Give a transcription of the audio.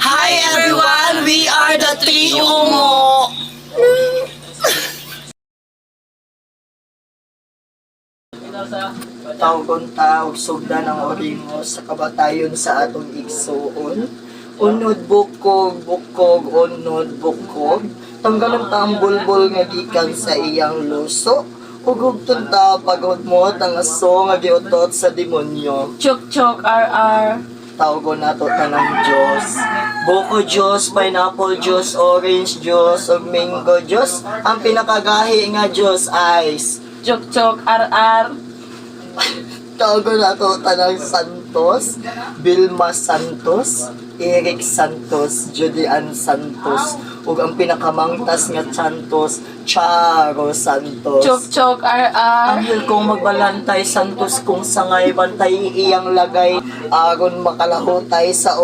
Hi everyone, we are the Three Umo. Tawgon ta og sugda ng oringo sa kabatayon sa atong igsuon. Unod bukog, bukog, unod bukog. Tanggalan ta ang bulbul nga gikan sa iyang luso. Hugugton ta pagod mo ang aso nga giutot sa demonyo. Chok chok RR. Tawgon nato tanang Diyos. Buko Diyos, pineapple Diyos, orange Diyos, ug mango Diyos. Ang pinakagahi nga Diyos ice. Chok chok RR. Tawgon nato tanang Santos, Vilma Santos, Eric Santos, Julian Santos, ug ang pinakamangtas nga Santos, Charo Santos. Chok chok RR. Anghel kong magbalantay Santos kung sangay bantay iyang lagay aron makalahutay sa